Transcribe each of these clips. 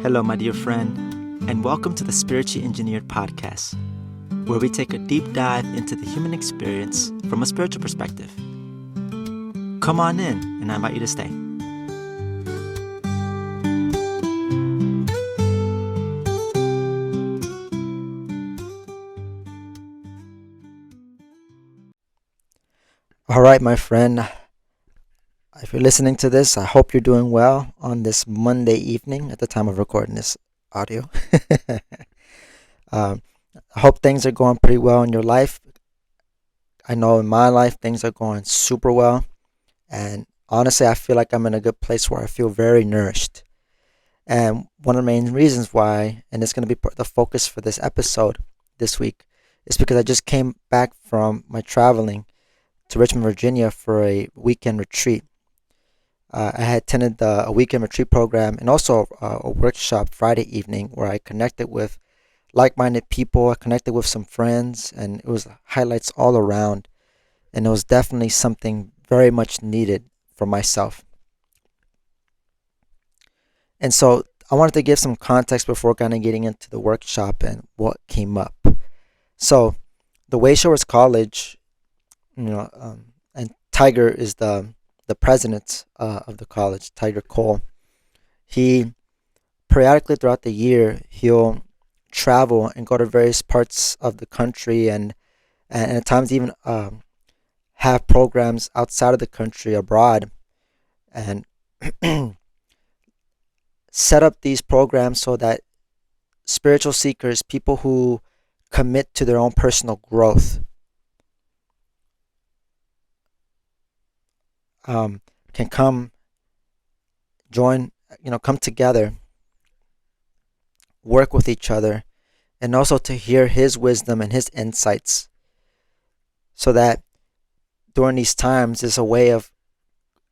Hello, my dear friend, and welcome to the Spiritually Engineered Podcast, where we take a deep dive into the human experience from a spiritual perspective. Come on in, and I invite you to stay. All right, my friend. If you're listening to this, I hope you're doing well on this Monday evening at the time of recording this audio. um, I hope things are going pretty well in your life. I know in my life, things are going super well. And honestly, I feel like I'm in a good place where I feel very nourished. And one of the main reasons why, and it's going to be the focus for this episode this week, is because I just came back from my traveling to Richmond, Virginia for a weekend retreat. I had attended a weekend retreat program and also a workshop Friday evening where I connected with like-minded people. I connected with some friends, and it was highlights all around. And it was definitely something very much needed for myself. And so I wanted to give some context before kind of getting into the workshop and what came up. So the Wayshores College, and Tiger is the president of the college, Tiger Cole. He periodically throughout the year he'll travel and go to various parts of the country and at times even have programs outside of the country abroad and set up these programs so that spiritual seekers, people who commit to their own personal growth, can come together, work with each other, and also to hear his wisdom and his insights, so that during these times is a way of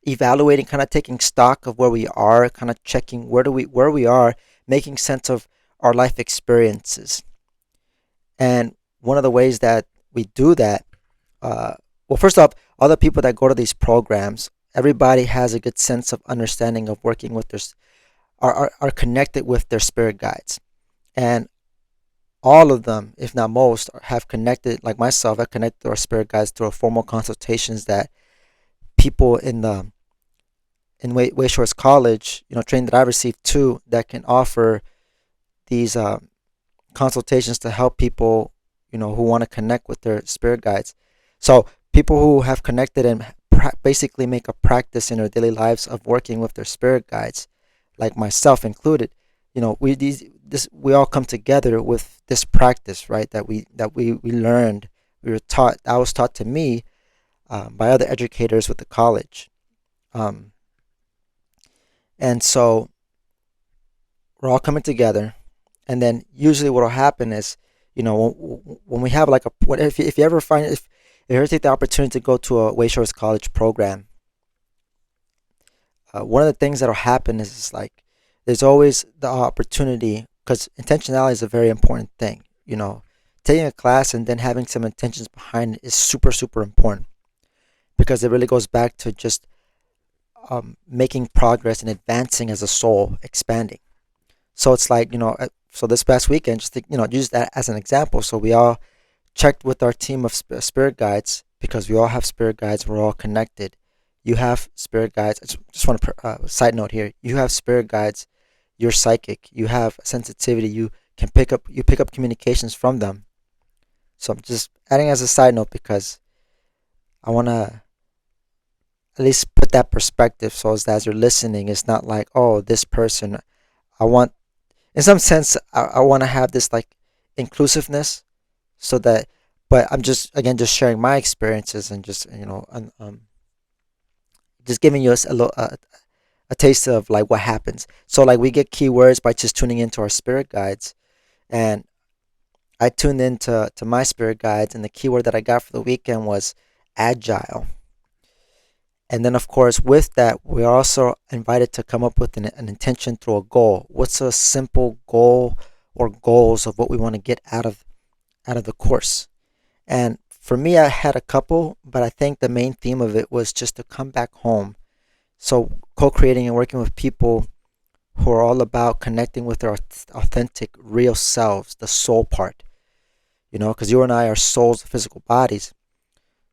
evaluating, kind of taking stock of where we are, kind of checking where we are, making sense of our life experiences. And one of the ways that we do that, first off, all the people that go to these programs, everybody has a good sense of understanding of working with are connected with their spirit guides. And all of them, if not most, have connected, like myself, have connected to our spirit guides through formal consultations that people in Wayshores College, training that I received too, that can offer these consultations to help people, who want to connect with their spirit guides. So people who have connected and basically make a practice in their daily lives of working with their spirit guides, like myself included, we all come together with this practice, right? That we learned, we were taught. That was taught to me by other educators with the college, and so we're all coming together. And then usually what will happen is, when we have like if you ever take the opportunity to go to a Wayshores College program, one of the things that will happen is like there's always the opportunity, because intentionality is a very important thing. Taking a class and then having some intentions behind it is super, super important, because it really goes back to just making progress and advancing as a soul, expanding. So it's like, so this past weekend, just to, use that as an example. So we all checked with our team of spirit guides, because we all have spirit guides. We're all connected. You have spirit guides. I just want to side note here. You have spirit guides. You're psychic. You have sensitivity. You pick up communications from them. So I'm just adding as a side note, because I want to at least put that perspective, so as you're listening, it's not like, oh, this person. I want, in some sense, I want to have this like inclusiveness, so that, but I'm just sharing my experiences and just just giving you a taste of like what happens. So like we get keywords by just tuning into our spirit guides, and I tuned into my spirit guides, and the keyword that I got for the weekend was agile. And then, of course, with that, we're also invited to come up with an intention through a goal. What's a simple goal or goals of what we want to get out of the course? And for me, I had a couple, but I think the main theme of it was just to come back home. So co-creating and working with people who are all about connecting with their authentic, real selves, the soul part, because you and I are souls, physical bodies.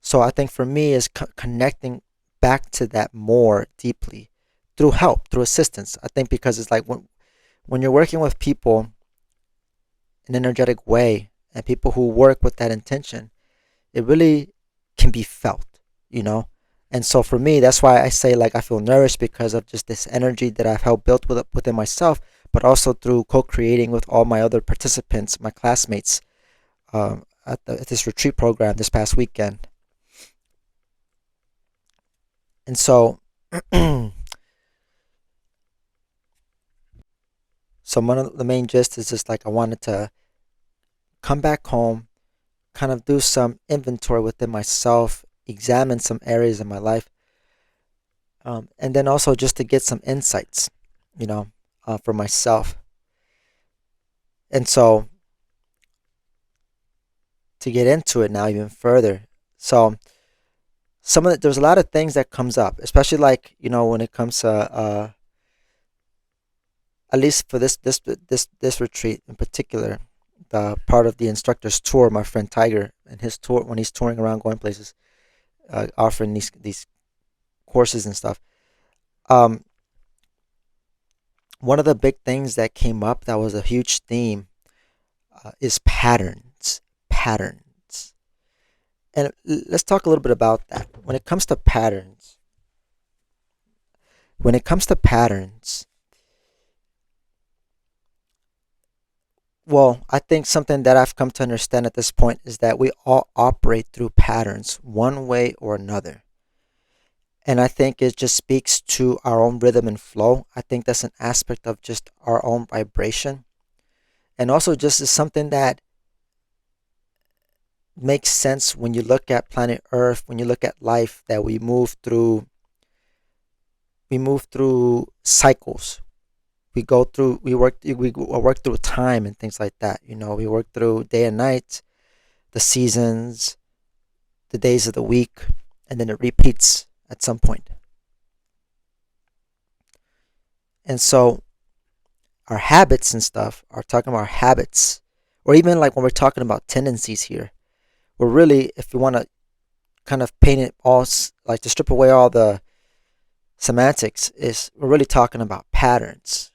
So I think for me is connecting back to that more deeply through help, through assistance. I think because it's like when you're working with people in an energetic way and people who work with that intention, it really can be felt, you know? And so for me, that's why I say like I feel nourished because of just this energy that I've helped build within myself, but also through co-creating with all my other participants, my classmates, at this retreat program this past weekend. And so, so one of the main gist is just like I wanted to come back home, kind of do some inventory within myself, examine some areas in my life, and then also just to get some insights, you know, for myself. And so to get into it now even further, so there's a lot of things that comes up, especially like when it comes to at least for this retreat in particular, the part of the instructor's tour, my friend Tiger and his tour when he's touring around going places, offering these courses and stuff. Um, One of the big things that came up that was a huge theme is patterns. Patterns. And let's talk a little bit about that. When it comes to patterns, well, I think something that I've come to understand at this point is that we all operate through patterns one way or another. And I think it just speaks to our own rhythm and flow. I think that's an aspect of just our own vibration. And also just is something that makes sense when you look at planet Earth, when you look at life, that we move through cycles. We work through time and things like that. We work through day and night, the seasons, the days of the week, and then it repeats at some point. And so our habits and stuff are talking about habits, or even like when we're talking about tendencies here, we're really, if you want to kind of paint it all, like to strip away all the semantics, is we're really talking about patterns,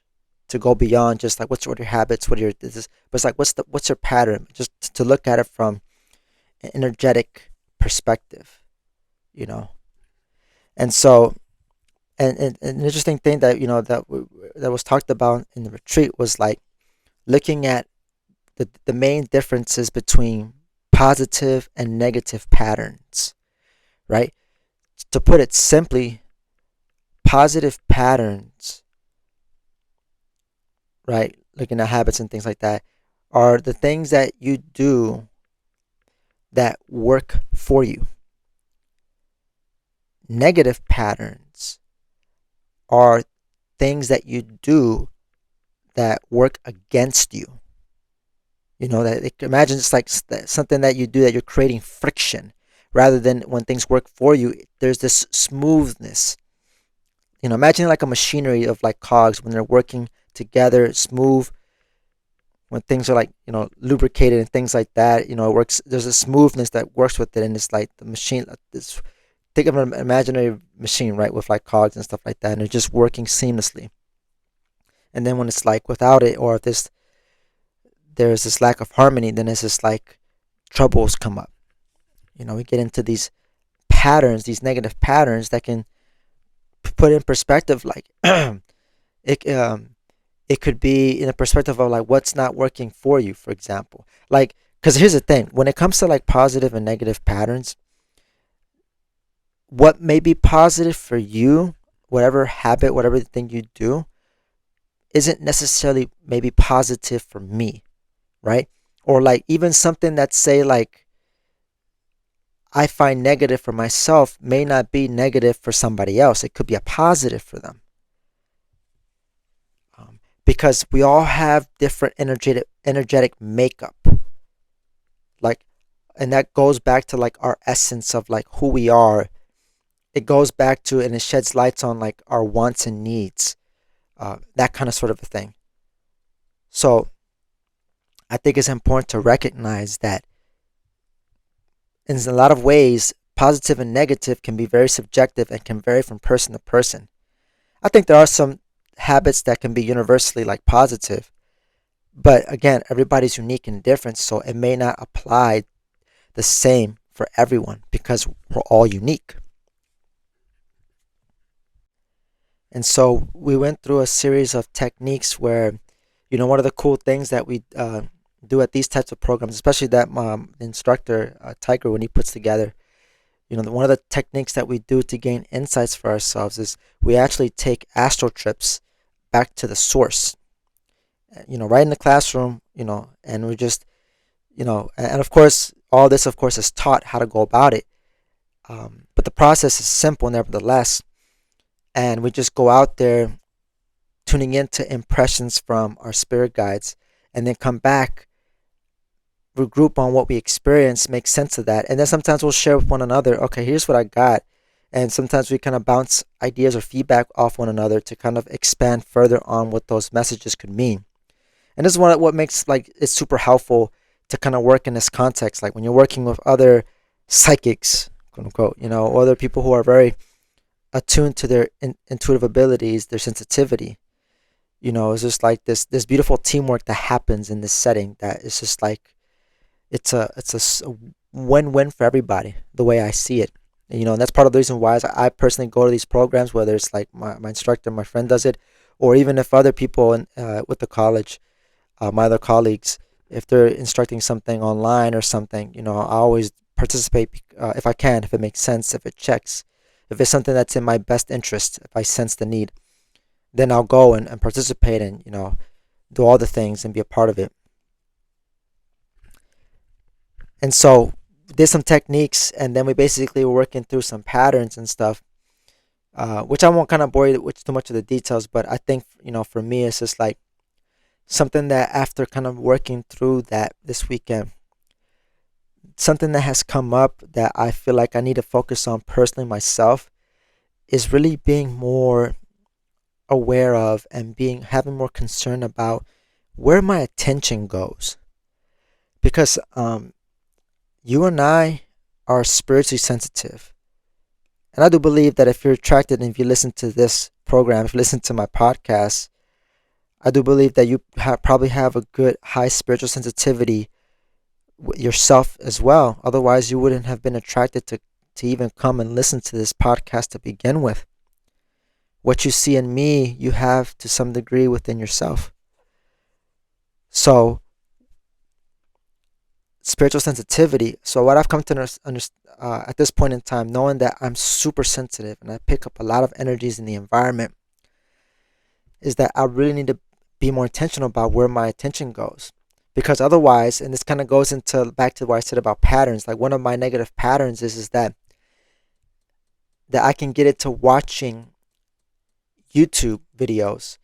to go beyond just like what are your habits, what are your this is, but it's like what's your pattern, just to look at it from an energetic perspective, you know. And so, and an interesting thing that that was talked about in the retreat was like looking at the main differences between positive and negative patterns, right? To put it simply, positive patterns, right? Looking at habits and things like that, are the things that you do that work for you. Negative patterns are things that you do that work against you. Imagine it's like something that you do that you're creating friction, rather than when things work for you, there's this smoothness. Imagine like a machinery of like cogs when they're working together smooth, when things are like lubricated and things like that. It works. There's a smoothness that works with it, and it's like the machine. Think of an imaginary machine, right, with like cogs and stuff like that, and it's just working seamlessly. And then when it's like without it, or if there's this lack of harmony, then it's just like troubles come up. We get into these patterns, these negative patterns that can put in perspective, like it it could be in a perspective of like what's not working for you, for example. Like, because here's the thing, when it comes to like positive and negative patterns, what may be positive for you, whatever habit, whatever thing you do, isn't necessarily maybe positive for me, right? Or like even something that say like I find negative for myself may not be negative for somebody else. It could be a positive for them. Because we all have different energetic makeup. Like, and that goes back to like our essence of like who we are. It goes back to, and it sheds lights on like our wants and needs. that kind of sort of a thing. So I think it's important to recognize that in a lot of ways, positive and negative can be very subjective and can vary from person to person. I think there are some habits that can be universally like positive, but again, everybody's unique and different, so it may not apply the same for everyone because we're all unique. And so we went through a series of techniques where, one of the cool things that we do at these types of programs, especially that instructor, Tiger, when he puts together, one of the techniques that we do to gain insights for ourselves is we actually take astral trips back to the source, right in the classroom, and we just, and of course, all this, of course, is taught how to go about it. But the process is simple nevertheless. And we just go out there tuning into impressions from our spirit guides and then come back, regroup on what we experienced, make sense of that. And then sometimes we'll share with one another, okay, here's what I got. And sometimes we kind of bounce ideas or feedback off one another to kind of expand further on what those messages could mean. And this is what makes like it's super helpful to kind of work in this context. Like when you're working with other psychics, quote unquote, or other people who are very attuned to their intuitive abilities, their sensitivity. It's just like this beautiful teamwork that happens in this setting that is just like it's a win-win for everybody the way I see it. And that's part of the reason why I personally go to these programs, whether it's like my instructor, my friend does it, or even if other people with the college, my other colleagues, if they're instructing something online or something, I always participate if I can, if it makes sense, if it checks, if it's something that's in my best interest, if I sense the need, then I'll go and participate and, do all the things and be a part of it. And so did some techniques and then we basically were working through some patterns and stuff, which I won't kind of bore you with too much of the details, but I think, for me, it's just like something that after kind of working through that this weekend, something that has come up that I feel like I need to focus on personally myself is really being more aware of and having more concern about where my attention goes. Because you and I are spiritually sensitive. And I do believe that if you're attracted and if you listen to this program, if you listen to my podcast, I do believe that you probably have a good high spiritual sensitivity yourself as well. Otherwise, you wouldn't have been attracted to even come and listen to this podcast to begin with. What you see in me, you have to some degree within yourself. So, spiritual sensitivity. So, what I've come to understand at this point in time, knowing that I'm super sensitive and I pick up a lot of energies in the environment, is that I really need to be more intentional about where my attention goes. Because otherwise, and this kind of goes into back to what I said about patterns. Like one of my negative patterns is that I can get into watching YouTube videos.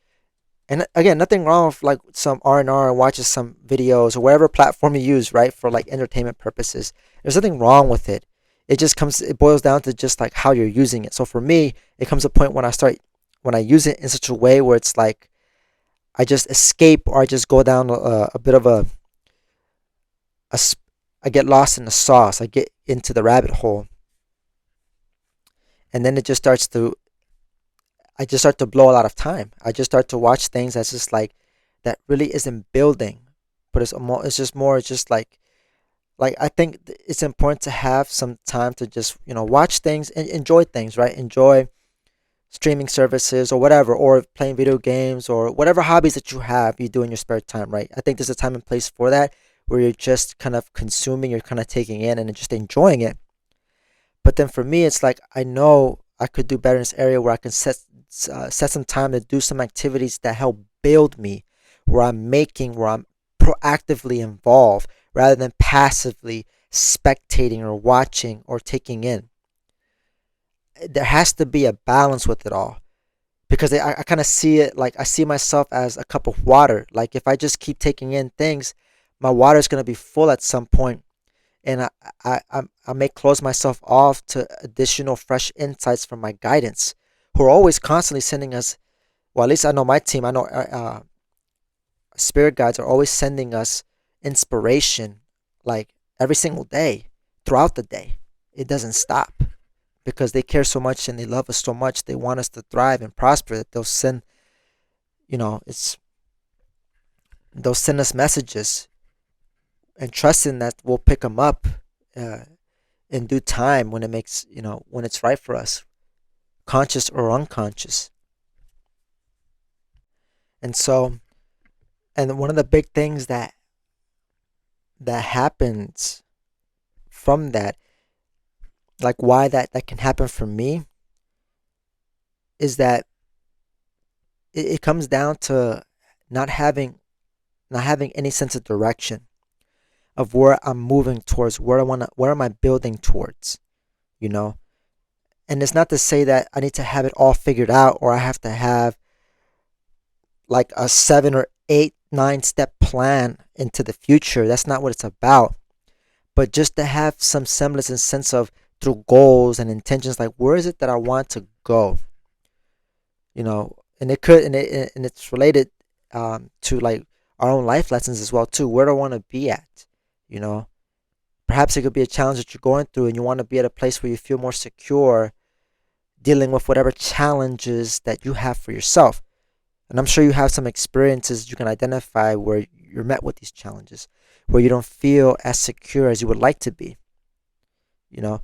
And again, nothing wrong with like some R and watches some videos or whatever platform you use, right, for like entertainment purposes. There's nothing wrong with it. It boils down to just like how you're using it. So for me, it comes a point when I use it in such a way where it's like I just escape or I just go down a bit of I get lost in the sauce. I get into the rabbit hole, and then I just start to blow a lot of time. I just start to watch things that's just like that really isn't building, but it's just like I think it's important to have some time to just watch things and enjoy things, right? Enjoy streaming services or whatever, or playing video games or whatever hobbies that you do in your spare time, right? I think there's a time and place for that where you're just kind of consuming, you're kind of taking in and just enjoying it. But then for me, it's like I know I could do better in this area where I can set some time to do some activities that help build me, where I'm proactively involved rather than passively spectating or watching or taking in. There has to be a balance with it all because I kind of see it like I see myself as a cup of water. Like if I just keep taking in things, my water is going to be full at some point, and I may close myself off to additional fresh insights from my guidance, who are always constantly sending us Well, at least I know my team. I know spirit guides are always sending us inspiration, like every single day, throughout the day. It doesn't stop because they care so much and they love us so much. They want us to thrive and prosper that it's they'll send us messages and trusting that we'll pick them up uh, in due time when it makes when it's right for us, conscious or unconscious. And so, and one of the big things that happens from that, like why that can happen for me, is that it comes down to not having not having any sense of direction of where I'm moving towards, where am I building towards, you know? And it's not to say that I need to have it all figured out or I have to have like a 7 or 8, 9 step plan into the future. That's not what it's about. But just to have some semblance and sense of, through goals and intentions, like where is it that I want to go, and it could and it's related to like our own life lessons as well too. Where do I want to be at, you know? Perhaps it could be a challenge that you're going through and you want to be at a place where you feel more secure dealing with whatever challenges that you have for yourself. And I'm sure you have some experiences you can identify where you're met with these challenges, where you don't feel as secure as you would like to be, you know?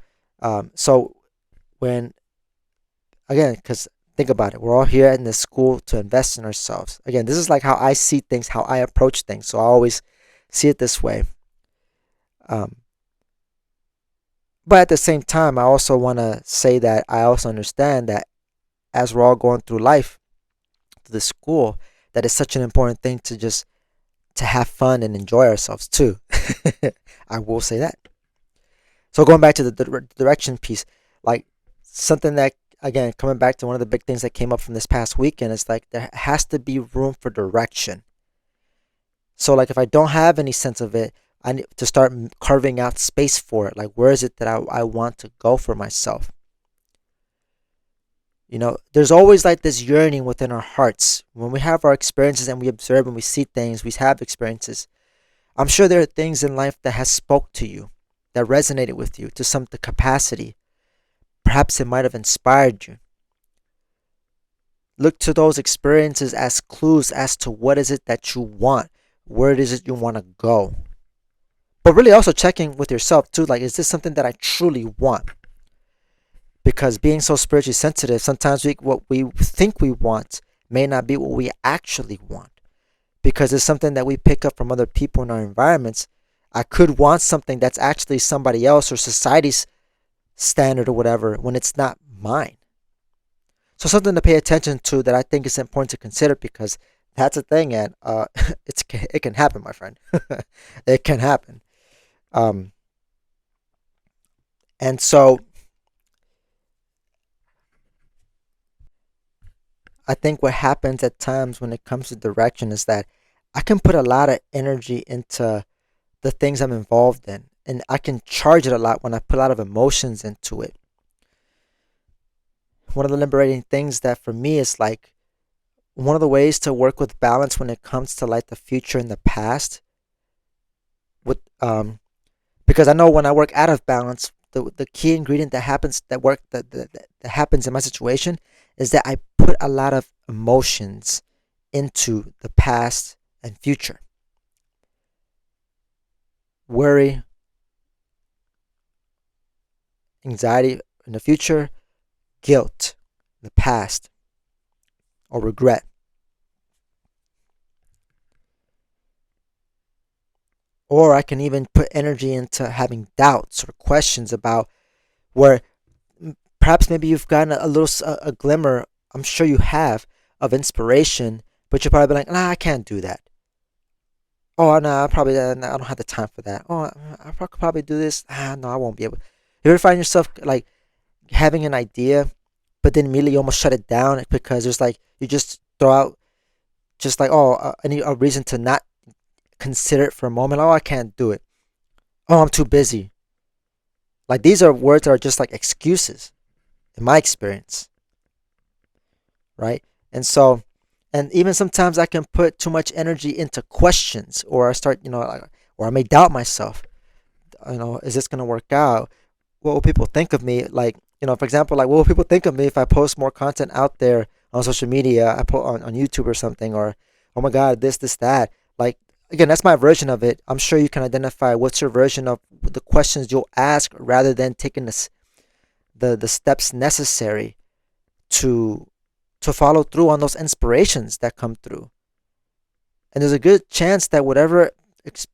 So when, again, because think about it, we're all here in this school to invest in ourselves. Again, this is like how I see things, how I approach things. So I always see it this way. Um, but at the same time, I also want to say that I also understand that as we're all going through life, through the school, that it's such an important thing to have fun and enjoy ourselves too. I will say that. So going back to the direction piece, like something that, again, coming back to one of the big things that came up from this past weekend, is like there has to be room for direction. So like if I don't have any sense of it, I need to start carving out space for it. Like where is it that I want to go for myself? There's always like this yearning within our hearts when we have our experiences and we observe and we see things, we have experiences. I'm sure there are things in life that has spoke to you, that resonated with you to some the capacity. Perhaps it might have inspired you. Look to those experiences as clues as to what is it that you want, where it is you want to go. But really also checking with yourself too, like, is this something that I truly want? Because being so spiritually sensitive, sometimes what we think we want may not be what we actually want. Because it's something that we pick up from other people in our environments. I could want something that's actually somebody else or society's standard or whatever when it's not mine. So something to pay attention to that I think is important to consider, because that's a thing, and it can happen, my friend. It can happen. Um, and so I think what happens at times when it comes to direction is that I can put a lot of energy into the things I'm involved in, and I can charge it a lot when I put a lot of emotions into it. One of the liberating things that for me is like one of the ways to work with balance when it comes to like the future and the past, with because I know when I work out of balance, the key ingredient that happens in my situation is that I put a lot of emotions into the past and future. Worry, anxiety in the future, guilt in the past, or regret. Or I can even put energy into having doubts or questions about where perhaps maybe you've gotten a little a glimmer. I'm sure you have, of inspiration, but you're probably like, nah, I can't do that. Oh no, I don't have the time for that. Oh, I could probably do this. No, I won't be able. You ever find yourself like having an idea, but then immediately you almost shut it down because there's like you just throw out just like, oh, I need a reason to not consider it for a moment. Oh, I can't do it. Oh, I'm too busy. Like these are words that are just like excuses in my experience, right? And so And even sometimes I can put too much energy into questions, or I start, or I may doubt myself. Is this gonna work out? What will people think of me? Like, for example, like, what will people think of me if I post more content out there on social media? I put on YouTube or something, or, oh my God, this, that. Like, again, that's my version of it. I'm sure you can identify what's your version of the questions you'll ask rather than taking the steps necessary to follow through on those inspirations that come through. And there's a good chance that whatever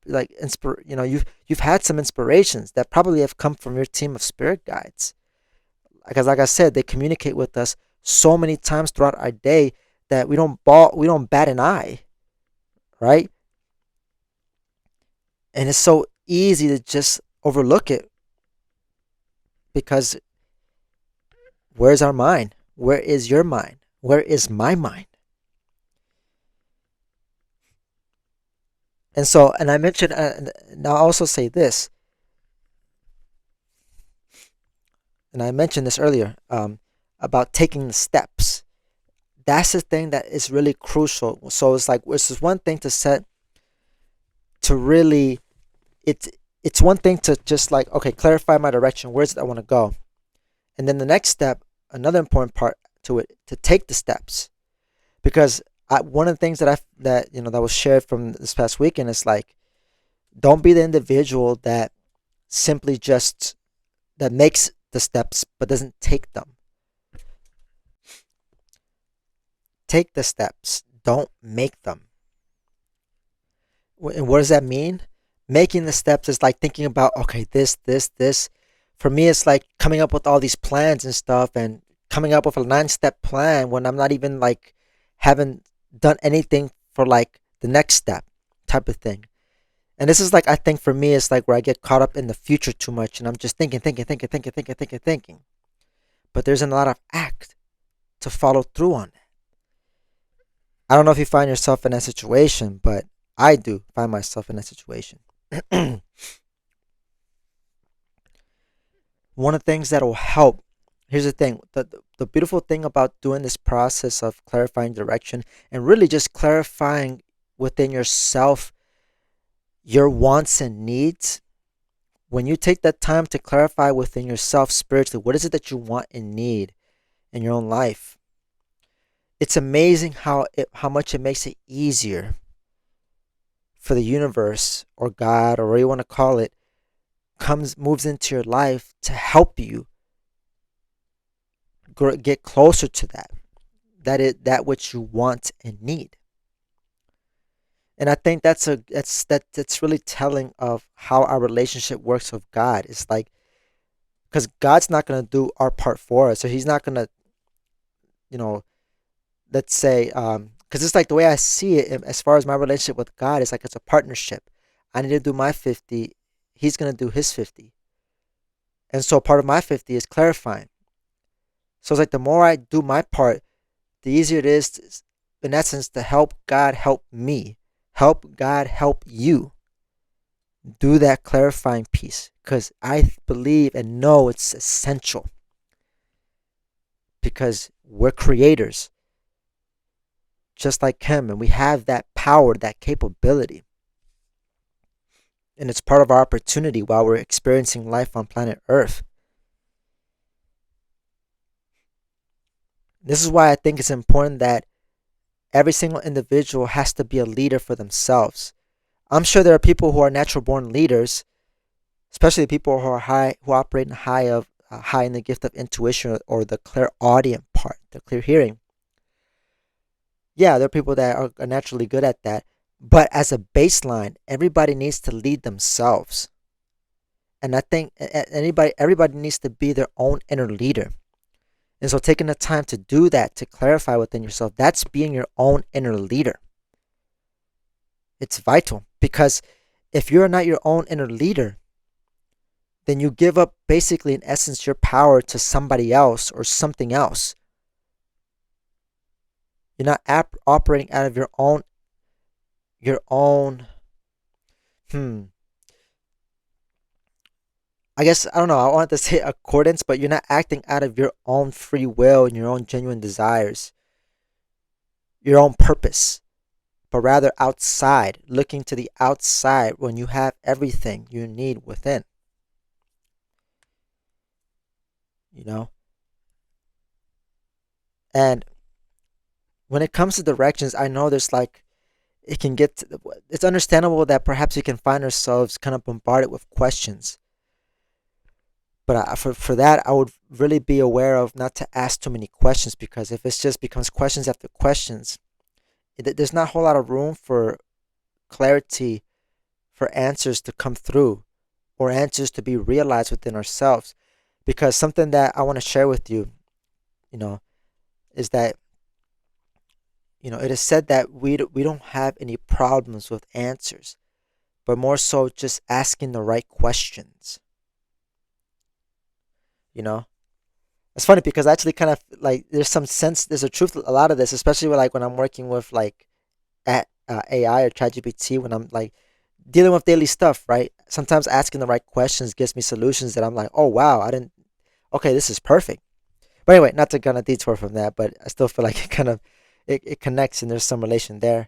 you've had some inspirations that probably have come from your team of spirit guides, because like I said, they communicate with us so many times throughout our day that we don't bat an eye, right? And it's so easy to just overlook it, because where's our mind? Where is your mind? Where is my mind? And so, and I mentioned, and I'll also say this, and I mentioned this earlier, about taking the steps. That's the thing that is really crucial. So it's like, it's just one thing to set, to really, it's it's one thing to just like, okay, clarify my direction. Where's it I want to go? And then the next step, another important part to it, to take the steps. Because one of the things that that was shared from this past weekend is like, don't be the individual that simply just that makes the steps but doesn't take them. Take the steps, don't make them. And what does that mean? Making the steps is like thinking about, okay, this. For me, it's like coming up with all these plans and stuff, and coming up with a 9-step plan when I'm not even like, haven't done anything for like the next step type of thing. And this is like, I think for me, it's like where I get caught up in the future too much, and I'm just thinking. But there's a lot of act to follow through on. I don't know if you find yourself in that situation, but I do find myself in that situation. One of the things that will help, here's the thing, the beautiful thing about doing this process of clarifying direction, and really just clarifying within yourself your wants and needs. When you take that time to clarify within yourself spiritually, what is it that you want and need in your own life? It's amazing how much it makes it easier for the universe or God or whatever you want to call it, moves into your life to help you get closer to that which you want and need. And I think that's really telling of how our relationship works with God. It's like, because God's not going to do our part for us, so He's not going to, you know, let's say, because it's like the way I see it, as far as my relationship with God, it's like it's a partnership. I need to do my 50, He's going to do His 50. And so part of my 50 is clarifying. So it's like the more I do my part, the easier it is, in essence, to help God help me, help God help you do that clarifying piece. Because I believe and know it's essential. Because we're creators, just like Him, and we have that power, that capability. And it's part of our opportunity while we're experiencing life on planet Earth. This is why I think it's important that every single individual has to be a leader for themselves. I'm sure there are people who are natural born leaders, especially people who are high, who operate in high in the gift of intuition, or the clairaudient part, the clear hearing. Yeah, there are people that are naturally good at that. But as a baseline, everybody needs to lead themselves. And I think everybody needs to be their own inner leader. And so taking the time to do that, to clarify within yourself, that's being your own inner leader. It's vital, because if you're not your own inner leader, then you give up basically, in essence, your power to somebody else or something else. You're not operating out of your own, I guess, I don't know, I want to say accordance, but you're not acting out of your own free will and your own genuine desires. your own purpose, but rather outside, looking to the outside when you have everything you need within, you know? And when it comes to directions, I know there's like, it can get, it's understandable that perhaps we can find ourselves kind of bombarded with questions. But for that, I would really be aware of not to ask too many questions, because if it just becomes questions after questions, there's not a whole lot of room for clarity, for answers to come through, or answers to be realized within ourselves. Because something that I want to share with you, you know, is that, it is said that we don't have any problems with answers, but more so just asking the right questions. You know, it's funny because I actually kind of like, there's some sense, there's a truth to a lot of this, especially with, like, when I'm working with, like, at AI or ChatGPT, when I'm like dealing with daily stuff, right? Sometimes asking the right questions gives me solutions that I'm like, oh wow, I didn't. Okay, this is perfect. But anyway, not to kind of detour from that, but I still feel like it kind of, it connects, and there's some relation there.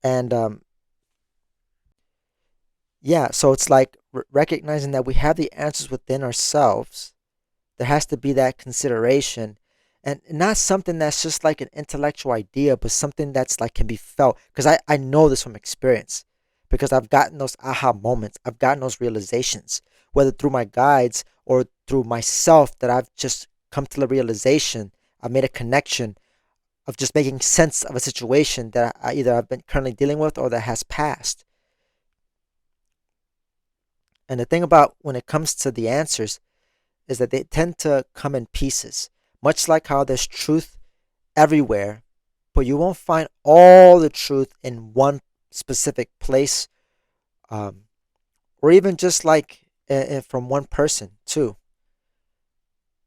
And yeah, so it's like recognizing that we have the answers within ourselves. There has to be that consideration, and not something that's just like an intellectual idea, but something that's like can be felt. Because I know this from experience, because I've gotten those aha moments, I've gotten those realizations, whether through my guides or through myself, that I've just come to the realization, I've made a connection of just making sense of a situation that I either I've been currently dealing with or that has passed. And the thing about when it comes to the answers is that they tend to come in pieces, much like how there's truth everywhere, but you won't find all the truth in one specific place, um, or even just like from one person too.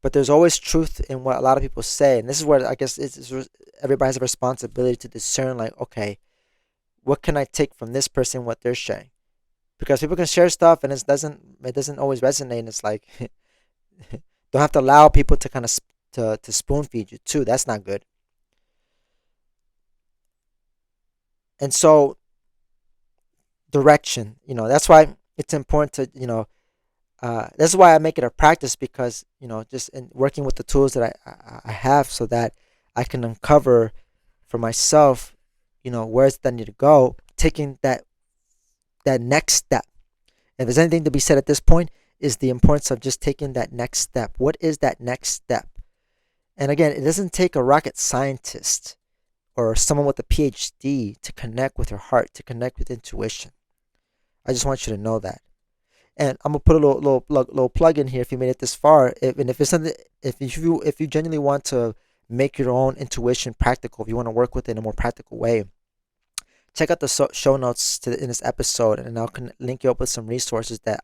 But there's always truth in what a lot of people say, and this is where I guess everybody has a responsibility to discern. Like, okay, what can I take from this person, what they're sharing? Because people can share stuff, and it doesn't always resonate. And it's like, don't have to allow people to kind of to spoon feed you too. That's not good. And so direction, that's why it's important to, that's why I make it a practice, because just in working with the tools that I have, so that I can uncover for myself, where's that I need to go, taking that next step. If there's anything to be said at this point, is the importance of just taking that next step. What is that next step? And again, it doesn't take a rocket scientist or someone with a PhD to connect with your heart, to connect with intuition. I just want you to know that. And I'm gonna put a little plug in here if you made it this far. And if it's something, if you genuinely want to make your own intuition practical, if you want to work with it in a more practical way, check out the show notes in this episode, and I'll link you up with some resources that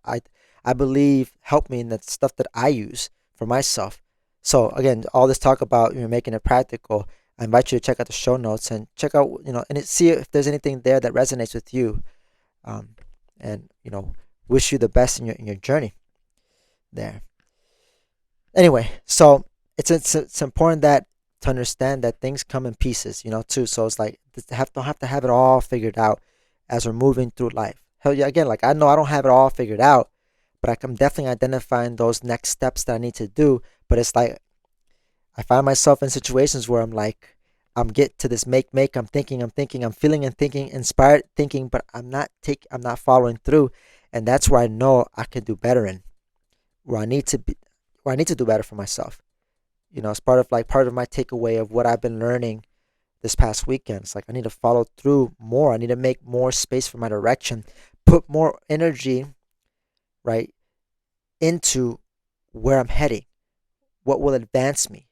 I believe help me, in the stuff that I use for myself. So again, all this talk about making it practical, I invite you to check out the show notes and check out and see if there's anything there that resonates with you, um, and wish you the best in your journey there. Anyway, so it's important that to understand that things come in pieces, too. So it's like, don't have to have it all figured out as we're moving through life. Hell yeah, again, like, I know I don't have it all figured out, but I'm definitely identifying those next steps that I need to do. But it's like I find myself in situations where I'm like, I'm get to this make. I'm feeling and thinking, inspired thinking, but I'm not following through, and that's where I know I could do better in, where I need to be, where I need to do better for myself. It's part of my takeaway of what I've been learning this past weekend. It's like I need to follow through more. I need to make more space for my direction, put more energy, right, into where I'm heading, what will advance me.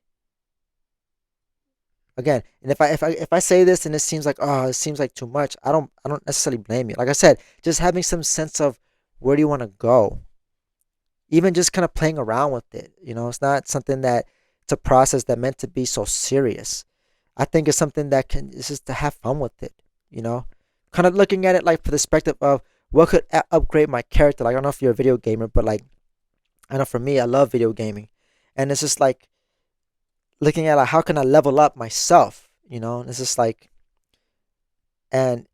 Again, and if I say this and it seems like, oh, it seems like too much, I don't necessarily blame you. Like I said, just having some sense of where do you want to go, even just kind of playing around with it. It's not something that, it's a process that meant to be so serious. I think it's something that it's just to have fun with it. You know, kind of looking at it like from the perspective of what could upgrade my character. Like, I don't know if you're a video gamer, but like, I know for me, I love video gaming, and it's just like looking at like how can I level up myself, you know? And it's just like, and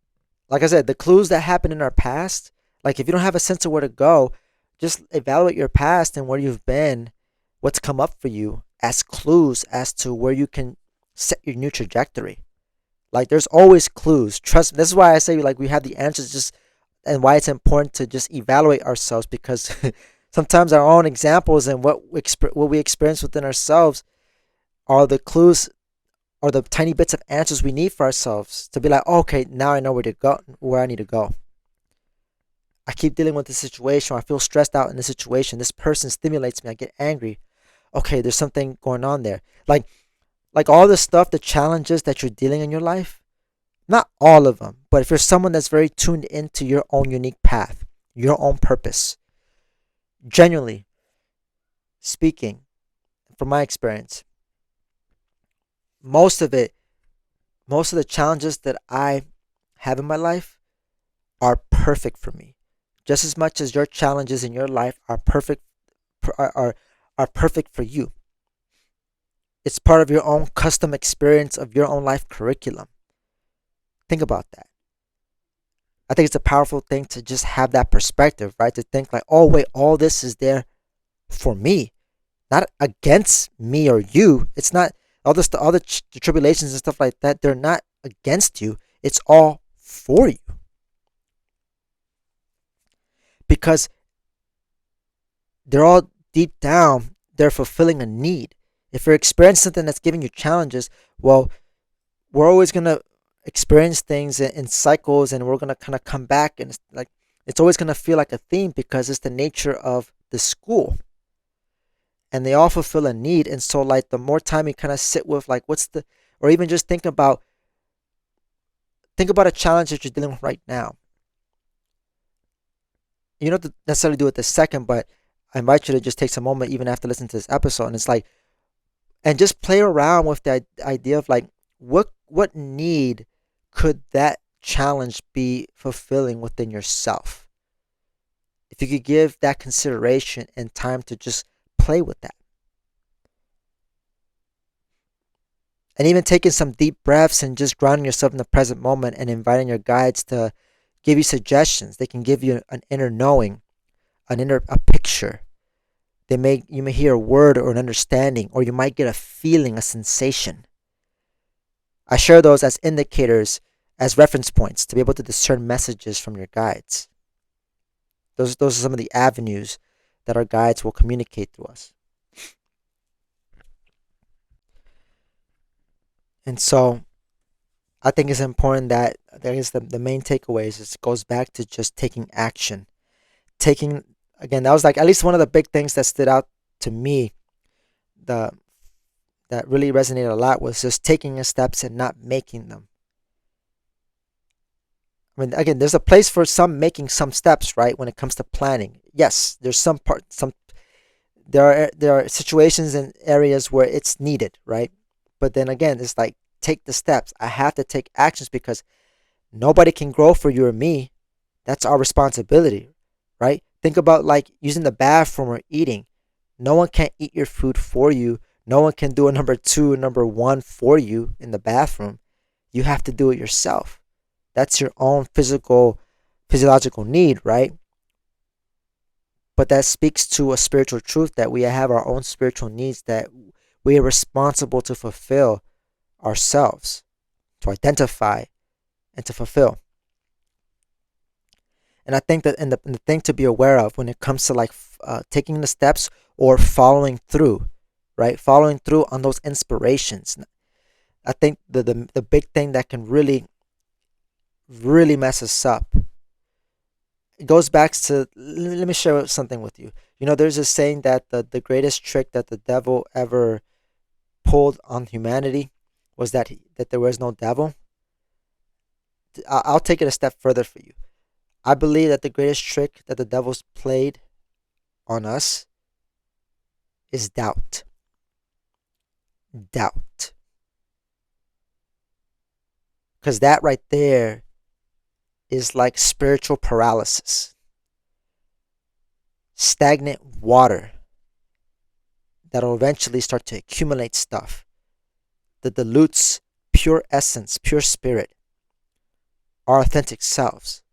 like I said, the clues that happen in our past, like if you don't have a sense of where to go, just evaluate your past and where you've been, what's come up for you as clues as to where you can set your new trajectory. Like there's always clues. Trust me. This is why I say like we have the answers just and why it's important to just evaluate ourselves because sometimes our own examples and what we experience within ourselves are the clues or the tiny bits of answers we need for ourselves to be like, oh, okay, now I know where to go, where I need to go. I keep dealing with this situation. I feel stressed out in this situation. This person stimulates me. I get angry. Okay, there's something going on there. Like all the stuff, the challenges that you're dealing in your life, not all of them, but if you're someone that's very tuned into your own unique path, your own purpose, genuinely speaking, from my experience, most of it, most of the challenges that I have in my life are perfect for me. Just as much as your challenges in your life are perfect are perfect for you. It's part of your own custom experience of your own life curriculum. Think about that. I think it's a powerful thing to just have that perspective, right? To think like, oh wait, all this is there for me, not against me or you. It's not all the tribulations and stuff like that. They're not against you. It's all for you because they're all deep down. They're fulfilling a need. If you're experiencing something that's giving you challenges, well, we're always gonna experience things in cycles, and we're gonna kind of come back, and it's always gonna feel like a theme because it's the nature of the school, and they all fulfill a need. And so, like the more time you kind of sit with, like, what's the, or even just think about a challenge that you're dealing with right now. You don't have to necessarily do it the second, but I invite you to just take some moment even after listening to this episode, and it's like, and just play around with the idea of like, what need could that challenge be fulfilling within yourself? If you could give that consideration and time to just play with that. And even taking some deep breaths and just grounding yourself in the present moment and inviting your guides to give you suggestions. They can give you an inner knowing, a picture. You may hear a word or an understanding, or you might get a feeling, a sensation. I share those as indicators, as reference points to be able to discern messages from your guides. Those are some of the avenues that our guides will communicate to us. And so I think it's important that there is the main takeaways. It goes back to just taking action. Taking, again, that was like at least one of the big things that stood out to me. The that really resonated a lot was just taking the steps and not making them. I mean, again, there's a place for some making some steps, right? When it comes to planning, yes, there's some there are situations and areas where it's needed, right? But then again, it's like take the steps. I have to take actions because nobody can grow for you or me. That's our responsibility, right? Think about like using the bathroom or eating. No one can eat your food for you. No one can do a number two, number one for you in the bathroom. You have to do it yourself. That's your own physiological need, right? But that speaks to a spiritual truth that we have our own spiritual needs that we are responsible to fulfill ourselves, to identify and to fulfill. And I think that and the thing to be aware of when it comes to like taking the steps or following through, right? Following through on those inspirations. I think the big thing that can really mess us up. It goes back to, let me share something with you. You know, there's a saying that the greatest trick that the devil ever pulled on humanity was that there was no devil. I'll take it a step further for you. I believe that the greatest trick that the devil's played on us is doubt. Doubt. Because that right there is like spiritual paralysis, stagnant water that'll eventually start to accumulate stuff. that dilutes pure essence, pure spirit, our authentic selves.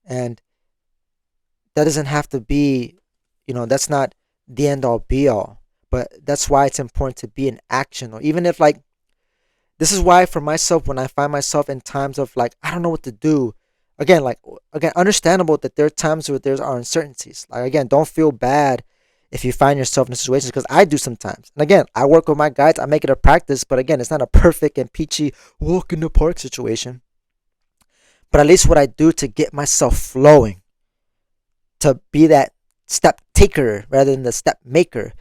And that doesn't have to be, that's not the end all be all. But that's why it's important to be in action. Or even if, like, this is why for myself, when I find myself in times of like, I don't know what to do, again, like, again, understandable that there are times where there are uncertainties. Like, again, don't feel bad if you find yourself in situations, because I do sometimes. And again, I work with my guides, I make it a practice, but again, it's not a perfect and peachy walk in the park situation. But at least what I do to get myself flowing, to be that step taker rather than the step maker.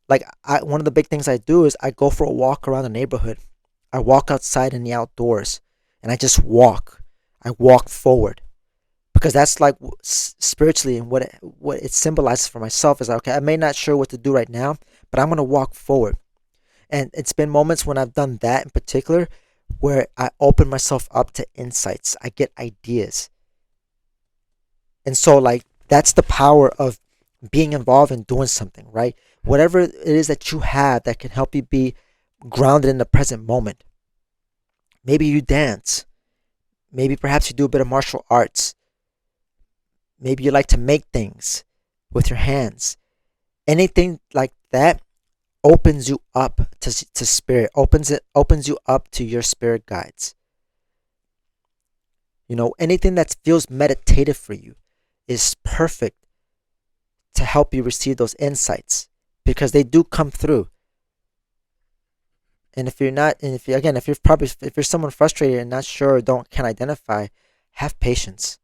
Like, one of the big things I do is I go for a walk around the neighborhood. I walk outside in the outdoors, and I just walk. I walk forward, because that's like spiritually, and what it symbolizes for myself is like, okay, I may not sure what to do right now, but I'm gonna walk forward. And it's been moments when I've done that in particular where I open myself up to insights. I get ideas. And so, like, that's the power of being involved in doing something, right? Whatever it is that you have that can help you be grounded in the present moment. Maybe you dance. Maybe perhaps you do a bit of martial arts. Maybe you like to make things with your hands. Anything like that opens you up to spirit. Opens you up to your spirit guides. Anything that feels meditative for you is perfect to help you receive those insights, because they do come through. And if you're not, and if you again, if you're someone frustrated and not sure, or can identify, have patience.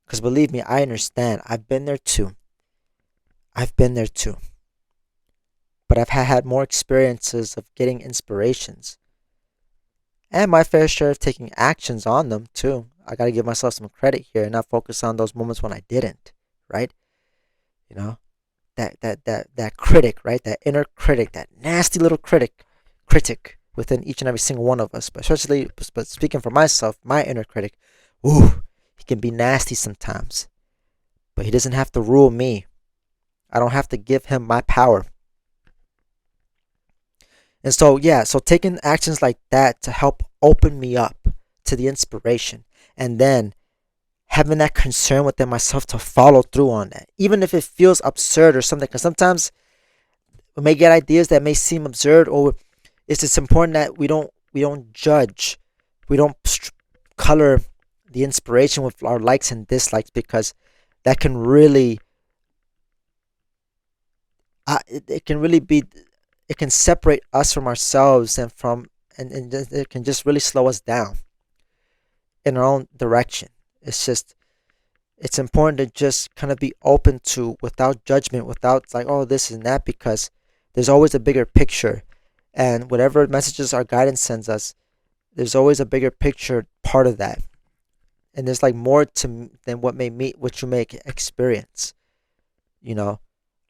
Because believe me, I understand. I've been there too. I've been there too. But I've had more experiences of getting inspirations, and my fair share of taking actions on them too. I gotta give myself some credit here and not focus on those moments when I didn't. Right? You know, that critic, right? That inner critic, that nasty little critic within each and every single one of us. But speaking for myself, my inner critic, ooh, he can be nasty sometimes. But he doesn't have to rule me. I don't have to give him my power. And so, yeah, so taking actions like that to help open me up to the inspiration, and then having that concern within myself to follow through on that, even if it feels absurd or something. Because sometimes we may get ideas that may seem absurd, or it's just important that we don't judge, we don't color the inspiration with our likes and dislikes, because that can really, it can really be, it can separate us from ourselves, and it can just really slow us down in our own direction. It's just, it's important to just kind of be open to, without judgment, without like, oh, this and that, because there's always a bigger picture. And whatever messages our guidance sends us, there's always a bigger picture part of that. And there's like more to than what you may experience. You know,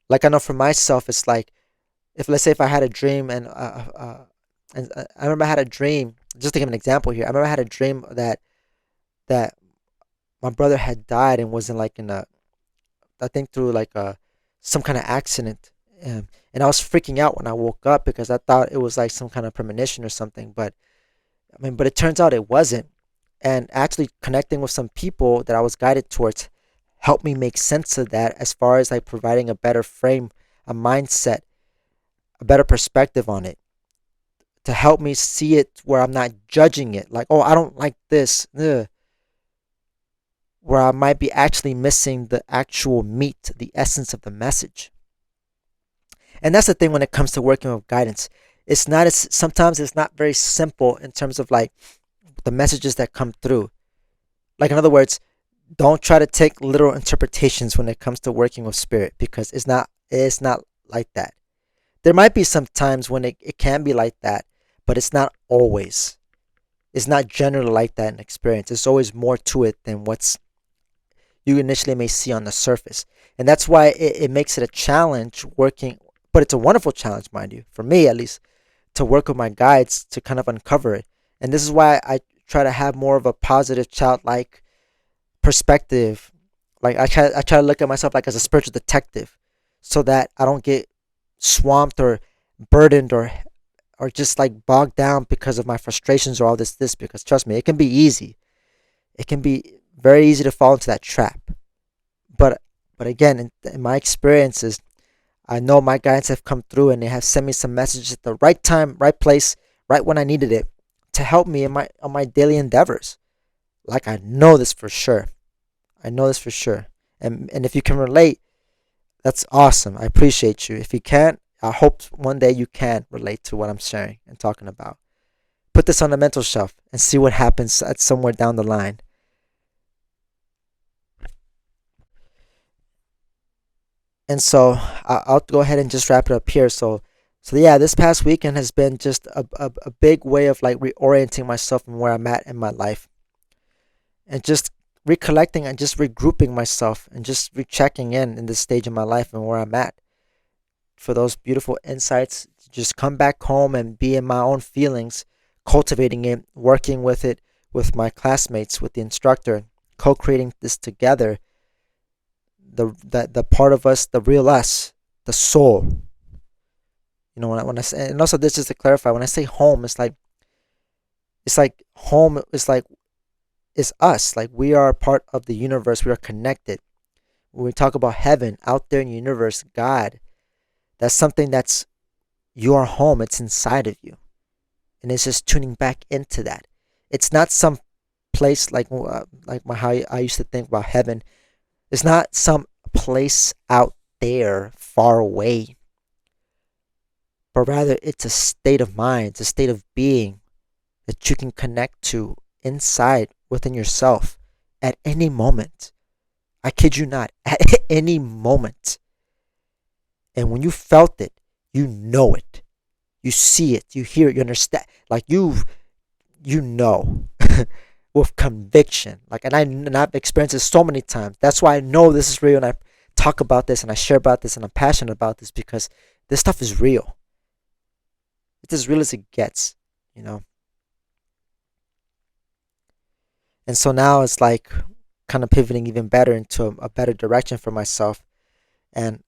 like, I know for myself, it's like, if, let's say, if I had a dream, and I remember I had a dream. Just to give an example here, I remember I had a dream that my brother had died and was in like in a, I think through like a some kind of accident. And I was freaking out when I woke up, because I thought it was like some kind of premonition or something. But I mean, but it turns out it wasn't. And actually connecting with some people that I was guided towards helped me make sense of that, as far as like providing a better frame, a mindset, a better perspective on it, to help me see it where I'm not judging it like, oh, I don't like this, ugh, where I might be actually missing the actual meat, the essence of the message. And that's the thing when it comes to working with guidance. It's not as sometimes it's not very simple in terms of like the messages that come through. Like, in other words, don't try to take literal interpretations when it comes to working with spirit, because it's not like that. There might be some times when it can be like that, but it's not always. It's not generally like that in experience. There's always more to it than what's you initially may see on the surface. And that's why it makes it a challenge working, but it's a wonderful challenge, mind you, for me at least, to work with my guides to kind of uncover it. And this is why I try to have more of a positive, childlike perspective. Like, I try to look at myself like as a spiritual detective, so that I don't get swamped or burdened or or just like bogged down because of my frustrations or all this, because trust me, it can be easy. It can be very easy to fall into that trap. But again, in my experiences, I know my guides have come through and they have sent me some messages at the right time, right place, right when I needed it to help me in my on my daily endeavors. Like I know this for sure. I know this for sure. And if you can relate, that's awesome. I appreciate you. If you can't, I hope one day you can relate to what I'm sharing and talking about. Put this on the mental shelf and see what happens at somewhere down the line. And so I'll go ahead and just wrap it up here. So yeah, this past weekend has been just a big way of like reorienting myself and where I'm at in my life, and just recollecting and just regrouping myself and just rechecking in this stage of my life and where I'm at, for those beautiful insights to just come back home and be in my own feelings, cultivating it, working with it with my classmates, with the instructor, co-creating this together. The part of us, the real us, the soul. When I say, and also this is to clarify, when I say home, it's like home is like is us. Like we are part of the universe. We are connected. When we talk about heaven out there in the universe, God, that's something that's your home. It's inside of you, and it's just tuning back into that. It's not some place like how I used to think about heaven. It's not some place out there far away, but rather it's a state of mind. It's a state of being that you can connect to inside within yourself at any moment. I kid you not, at any moment. And when you felt it, you know it. You see it, you hear it, you understand. Like you know with conviction. Like and I've experienced this so many times. That's why I know this is real and I talk about this and I share about this and I'm passionate about this because this stuff is real. It's as real as it gets, you know. And so now it's like kind of pivoting even better into a better direction for myself and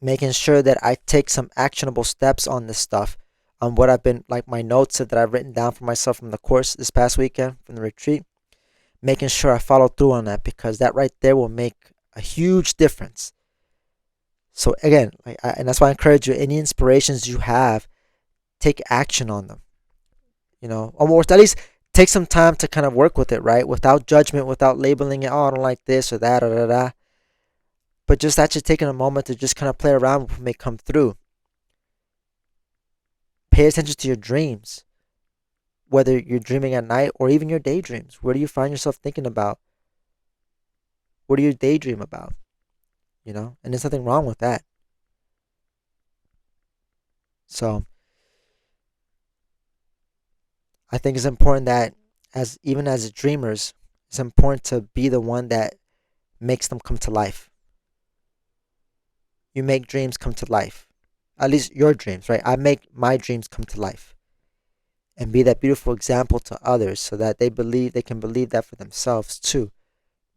making sure that I take some actionable steps on this stuff, on what I've been like my notes that I've written down for myself from the course this past weekend, from the retreat, making sure I follow through on that because that right there will make a huge difference. So again, and that's why I encourage you, any inspirations you have, take action on them, or at least take some time to kind of work with it, right? Without judgment, without labeling it, oh, I don't like this or that or da da. But just actually taking a moment to just kind of play around with what may come through. Pay attention to your dreams, whether you're dreaming at night or even your daydreams. Where do you find yourself thinking about? What do you daydream about? And there's nothing wrong with that. So I think it's important that even as dreamers, it's important to be the one that makes them come to life. You make dreams come to life. At least your dreams, right? I make my dreams come to life. And be that beautiful example to others so that they can believe that for themselves too.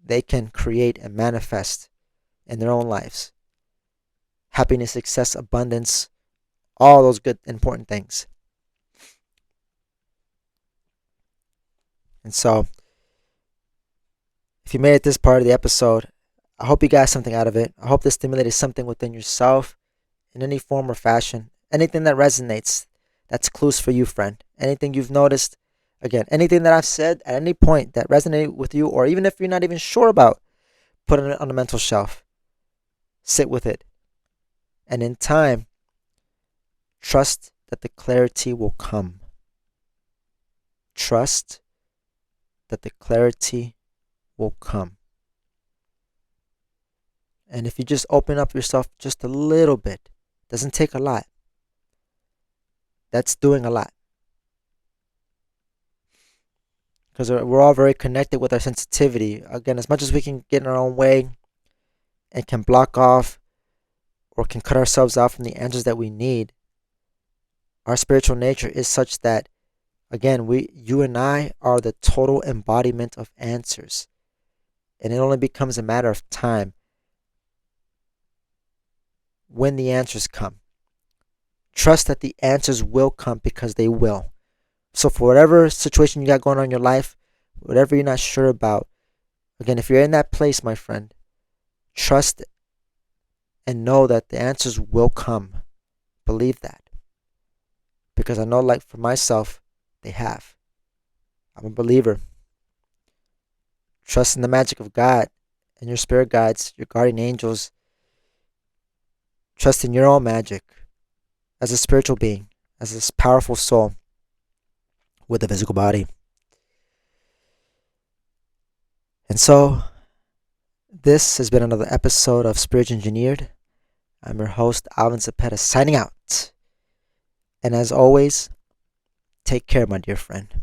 They can create and manifest in their own lives. Happiness, success, abundance, all those good important things. And so if you made it this part of the episode, I hope you got something out of it. I hope this stimulated something within yourself in any form or fashion. Anything that resonates, that's clues for you, friend. Anything you've noticed, again, anything that I've said at any point that resonated with you, or even if you're not even sure about, put it on the mental shelf. Sit with it. And in time, trust that the clarity will come. Trust that the clarity will come. And if you just open up yourself just a little bit, doesn't take a lot. That's doing a lot. Because we're all very connected with our sensitivity. Again, as much as we can get in our own way and can block off or can cut ourselves off from the answers that we need, our spiritual nature is such that, again, you and I are the total embodiment of answers. And it only becomes a matter of time when the answers come. Trust that the answers will come because they will. So for whatever situation you got going on in your life, whatever you're not sure about, again, if you're in that place, my friend, trust and know that the answers will come. Believe that. Because I know, like for myself, they have. I'm a believer. Trust in the magic of God and your spirit guides, your guardian angels. Trust in your own magic as a spiritual being, as this powerful soul with a physical body. And so, this has been another episode of Spirit Engineered. I'm your host, Alvin Zapeta, signing out. And as always, take care, my dear friend.